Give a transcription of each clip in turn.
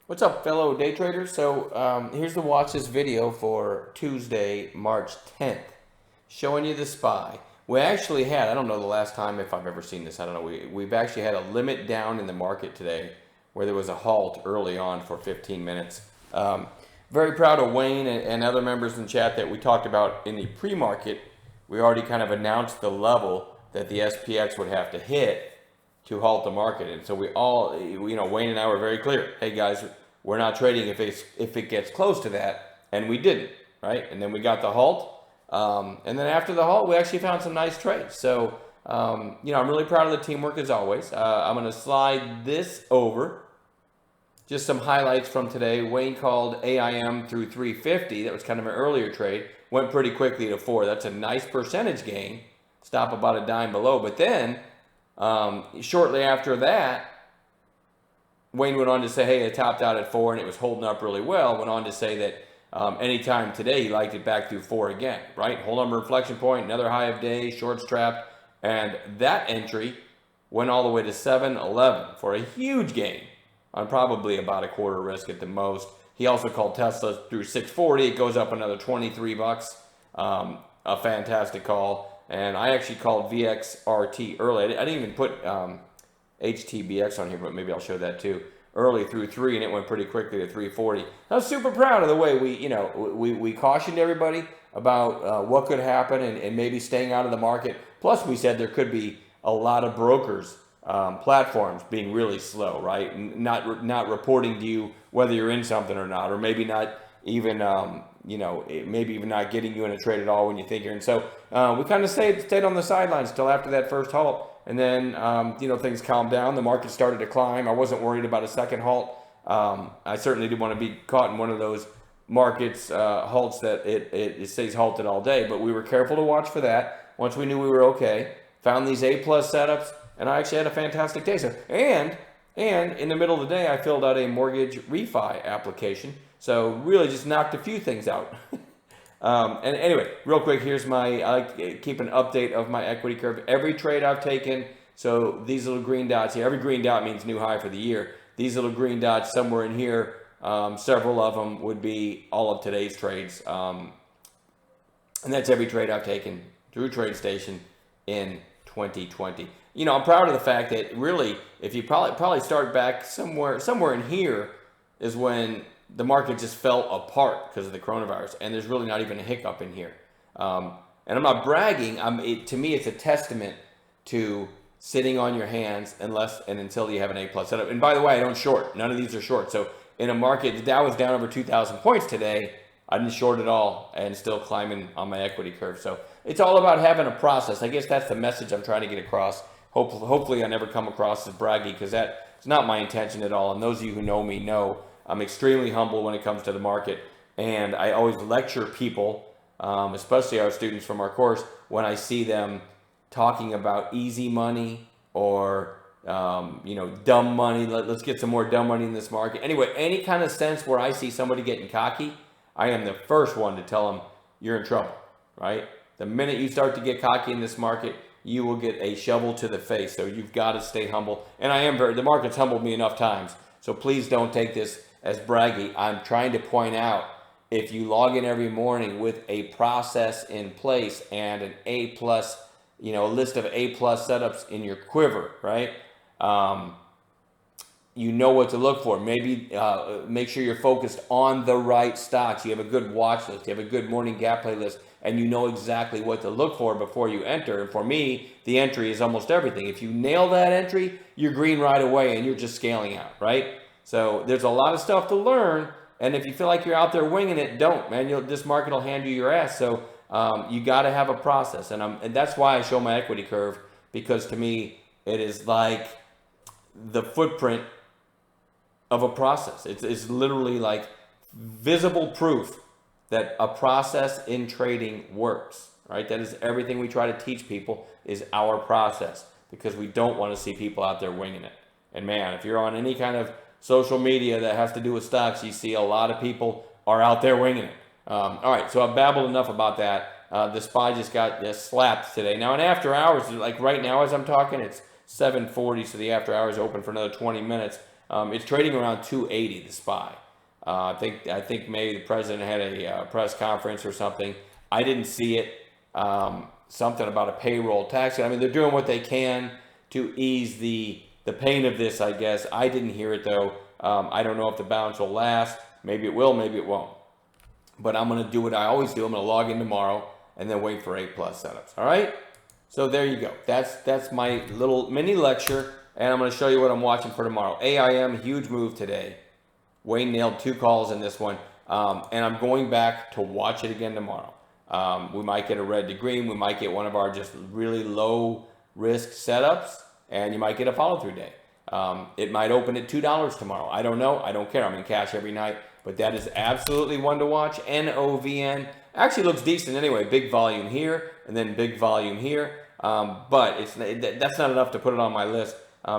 What's up, fellow day traders? Here's the watch this video for Tuesday, March 10th, showing you the SPY. We actually had, I don't know the last time if I've ever seen this, I don't know, we've actually had a limit down in the market today where there was a halt early on for 15 minutes. Very proud of Wayne and other members in the chat that we talked about in the pre-market. We already kind of announced the level that the SPX would have to hit to halt the market. And so we all, Wayne and I were very clear. Hey guys, we're not trading if it gets close to that, and we didn't, right? And then we got the halt, and then after the halt, we actually found some nice trades. So I'm really proud of the teamwork as always. I'm going to slide this over. Just some highlights from today. Wayne called AIM through 350. That was kind of an earlier trade. Went pretty quickly to 4. That's a nice percentage gain. Stop about a dime below. But then shortly after that, Wayne went on to say, hey, it topped out at 4 and it was holding up really well. Went on to say that anytime today, he liked it back through 4 again, right? Whole number inflection point, another high of day, shorts trapped. And that entry went all the way to 711 for a huge gain on probably about a quarter risk at the most. He also called Tesla through 640. It goes up another 23 bucks. A fantastic call. And I actually called VXRT early. I didn't even put HTBX on here, but maybe I'll show that too. Early through 3, and it went pretty quickly to 340. I was super proud of the way we cautioned everybody about what could happen and maybe staying out of the market. Plus, we said there could be a lot of brokers, platforms being really slow, right? Not reporting to you whether you're in something or not, or maybe not even maybe even not getting you in a trade at all when you think you're in. So we kind of stayed on the sidelines until after that first halt. And then, things calmed down. The market started to climb. I wasn't worried about a second halt. I certainly didn't want to be caught in one of those markets halts that it stays halted all day. But we were careful to watch for that. Once we knew we were okay, found these A+ setups, and I actually had a fantastic day. So, and in the middle of the day, I filled out a mortgage refi application. So really just knocked a few things out. And anyway, real quick, here's I keep an update of my equity curve. Every trade I've taken, so these little green dots here, every green dot means new high for the year. These little green dots somewhere in here, several of them would be all of today's trades. And that's every trade I've taken through TradeStation in 2020. I'm proud of the fact that really, if you probably start back somewhere in here is when the market just fell apart because of the coronavirus, and there's really not even a hiccup in here. And I'm not bragging. To me, it's a testament to sitting on your hands until you have an A+ setup. And by the way, I don't short. None of these are short. So in a market, the Dow was down over 2,000 points today. I didn't short at all and still climbing on my equity curve. So it's all about having a process. I guess that's the message I'm trying to get across. Hopefully I never come across as braggy, because that's not my intention at all. And those of you who know me know I'm extremely humble when it comes to the market, and I always lecture people, especially our students from our course, when I see them talking about easy money or dumb money. Let's get some more dumb money in this market. Anyway, any kind of sense where I see somebody getting cocky, I am the first one to tell them you're in trouble, right? The minute you start to get cocky in this market, you will get a shovel to the face. So you've got to stay humble. And the market's humbled me enough times. So please don't take this as braggy. I'm trying to point out, if you log in every morning with a process in place and an A+, a list of A+ setups in your quiver, right? You know what to look for. Maybe make sure you're focused on the right stocks. You have a good watch list. You have a good morning gap playlist, and you know exactly what to look for before you enter. And for me, the entry is almost everything. If you nail that entry, you're green right away, and you're just scaling out, right? So there's a lot of stuff to learn, and if you feel like you're out there winging it, don't, man. This market will hand you your ass. So you got to have a process, and that's why I show my equity curve, because to me it is like the footprint of a process. It's literally like visible proof that a process in trading works, right? That is everything we try to teach people, is our process, because we don't want to see people out there winging it. And man, if you're on any kind of social media that has to do with stocks, you see a lot of people are out there winging it. All right, so I've babbled enough about that. The SPY just got slapped today. Now in after hours, like right now as I'm talking, it's 7:40, so the after hours open for another 20 minutes. It's trading around 280, the SPY. I think maybe the president had a press conference or something. I didn't see it. Something about a payroll tax. I mean, they're doing what they can to ease the pain of this, I guess. I didn't hear it, though. I don't know if the bounce will last. Maybe it will, maybe it won't. But I'm going to do what I always do. I'm going to log in tomorrow and then wait for A+ setups. All right? So there you go. That's my little mini lecture, and I'm going to show you what I'm watching for tomorrow. AIM, huge move today. Wayne nailed 2 calls in this one, and I'm going back to watch it again tomorrow. We might get a red to green. We might get one of our just really low risk setups, and you might get a follow-through day. It might open at $2 tomorrow. I don't know. I don't care. I'm in cash every night, but that is absolutely one to watch. NOVN actually looks decent anyway. Big volume here, and then big volume here, but that's not enough to put it on my list.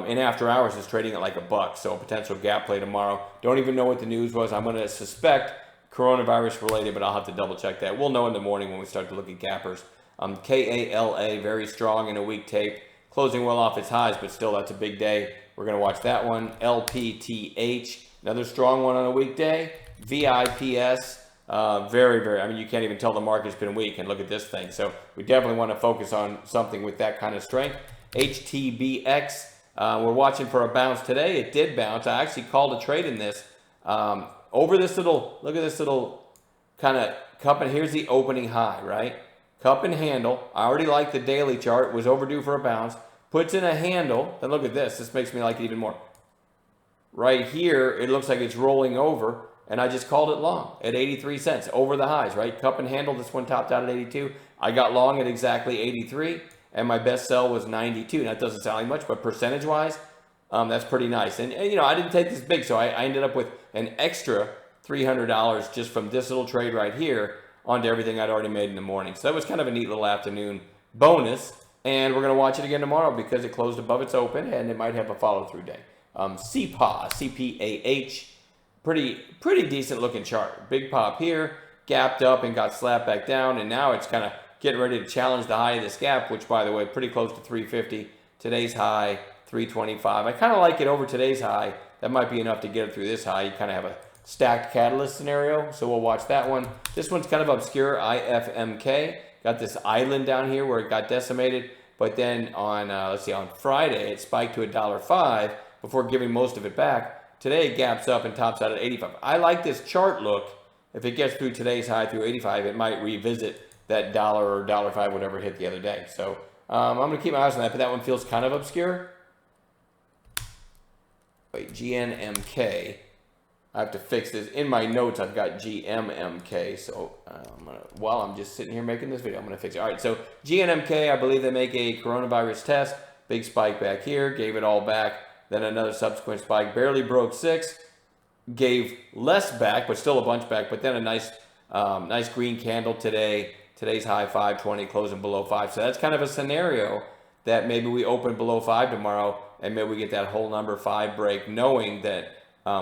In after hours, it's trading at like $1, so a potential gap play tomorrow. Don't even know what the news was. I'm going to suspect coronavirus related, but I'll have to double check that. We'll know in the morning when we start to look at gappers. KALA, very strong in a week tape, closing well off its highs, but still that's a big day. We're going to watch that one. LPTH, another strong one on a weekday. VIPS, very, very, I mean, you can't even tell the market's been weak, and look at this thing. So we definitely want to focus on something with that kind of strength. HTBX, we're watching for a bounce today. It did bounce. I actually called a trade in this. Over this little, look at this little kind of cup, and here's the opening high, right? Cup and handle. I already like the daily chart. Was overdue for a bounce. Puts in a handle. Then look at this. This makes me like it even more. Right here, it looks like it's rolling over, and I just called it long at 83 cents over the highs, right? Cup and handle. This one topped out at 82. I got long at exactly 83, and my best sell was 92. Now, that doesn't sound like much, but percentage-wise, that's pretty nice. And, you know, I didn't take this big, so I ended up with an extra $300 just from this little trade right here onto everything I'd already made in the morning. So that was kind of a neat little afternoon bonus. And we're going to watch it again tomorrow because it closed above its open, and it might have a follow-through day. CPAH, CPAH, pretty decent looking chart. Big pop here, gapped up and got slapped back down, and now it's kind of getting ready to challenge the high of this gap, which, by the way, pretty close to 350. Today's high, 325. I kind of like it over today's high. That might be enough to get it through this high. You kind of have a stacked catalyst scenario, so we'll watch that one. This one's kind of obscure, IFMK. Got this island down here where it got decimated, but then on, let's see, on Friday, it spiked to $1.05 before giving most of it back. Today, it gaps up and tops out at 85. I like this chart look. If it gets through today's high through 85, it might revisit that $1 or $1.05, whatever it hit the other day. So I'm going to keep my eyes on that, but that one feels kind of obscure. Wait, GNMK. I have to fix this. In my notes, I've got GMMK. So while I'm just sitting here making this video, I'm going to fix it. All right, so GNMK, I believe they make a coronavirus test. Big spike back here, gave it all back. Then another subsequent spike, barely broke 6. Gave less back, but still a bunch back. But then a nice green candle today. Today's high 520, closing below 5. So that's kind of a scenario that maybe we open below 5 tomorrow, and maybe we get that whole number 5 break, knowing that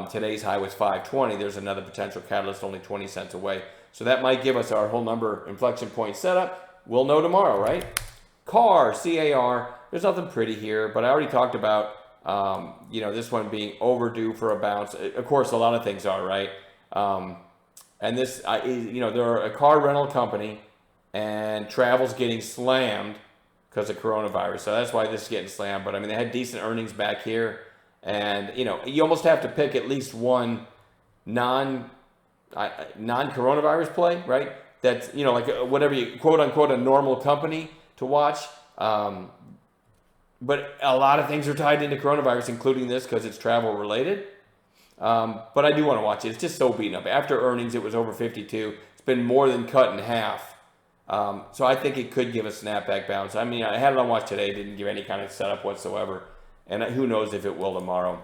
today's high was 520. There's another potential catalyst only 20 cents away. So that might give us our whole number inflection point setup. We'll know tomorrow, right? CAR, C-A-R. There's nothing pretty here, but I already talked about, you know, this one being overdue for a bounce. Of course, a lot of things are, right? And this, you know, they're a car rental company, and travel's getting slammed because of coronavirus. So that's why this is getting slammed. But I mean, they had decent earnings back here. And, you know, you almost have to pick at least one non-coronavirus play, right? That's, you know, like whatever you, quote unquote, a normal company to watch. But a lot of things are tied into coronavirus, including this because it's travel related. But I do want to watch it. It's just so beaten up. After earnings, it was over 52. It's been more than cut in half. So I think it could give a snapback bounce. I mean, I had it on watch today. Didn't give any kind of setup whatsoever. And who knows if it will tomorrow.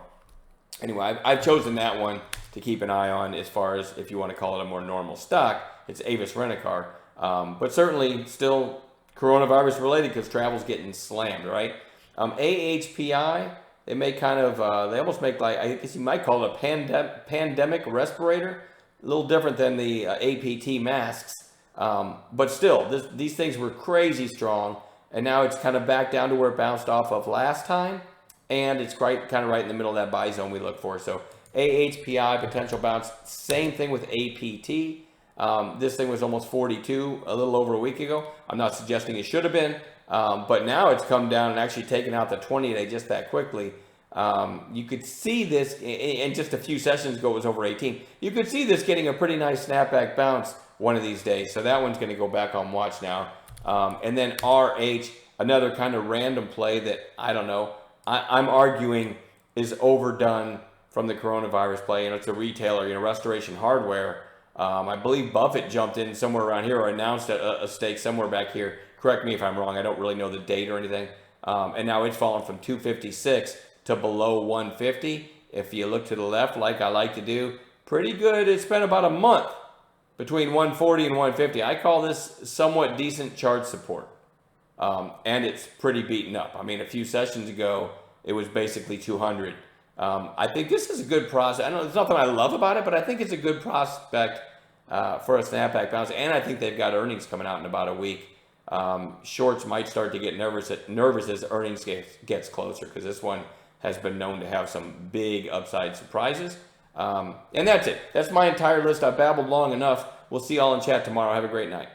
Anyway, I've chosen that one to keep an eye on as far as if you want to call it a more normal stock. It's Avis Rent-A-Car. But certainly still coronavirus related because travel's getting slammed, right? AHPI, they make kind of, they almost make like, I guess you might call it a pandemic respirator. A little different than the APT masks. But still, these things were crazy strong. And now it's kind of back down to where it bounced off of last time. and it's kind of right in the middle of that buy zone we look for. So AHPI, potential bounce. Same thing with APT. This thing was almost 42 a little over a week ago. I'm not suggesting it should have been, but now it's come down and actually taken out the 20-day just that quickly. You could see this, in just a few sessions ago it was over 18. You could see this getting a pretty nice snapback bounce one of these days. So that one's going to go back on watch now. And then RH, another kind of random play that, I don't know, I'm arguing is overdone from the coronavirus play. It's a retailer, Restoration Hardware. I believe Buffett jumped in somewhere around here or announced a stake somewhere back here. Correct me if I'm wrong. I don't really know the date or anything. And now it's fallen from 256 to below 150. If you look to the left, like I like to do, pretty good. It's been about a month between 140 and 150. I call this somewhat decent chart support. And it's pretty beaten up. I mean, a few sessions ago, it was basically 200. I think this is a good prospect. I know there's nothing I love about it, but I think it's a good prospect for a snapback bounce. And I think they've got earnings coming out in about a week. Shorts might start to get nervous as earnings gets closer, because this one has been known to have some big upside surprises. And that's it. That's my entire list. I've babbled long enough. We'll see you all in chat tomorrow. Have a great night.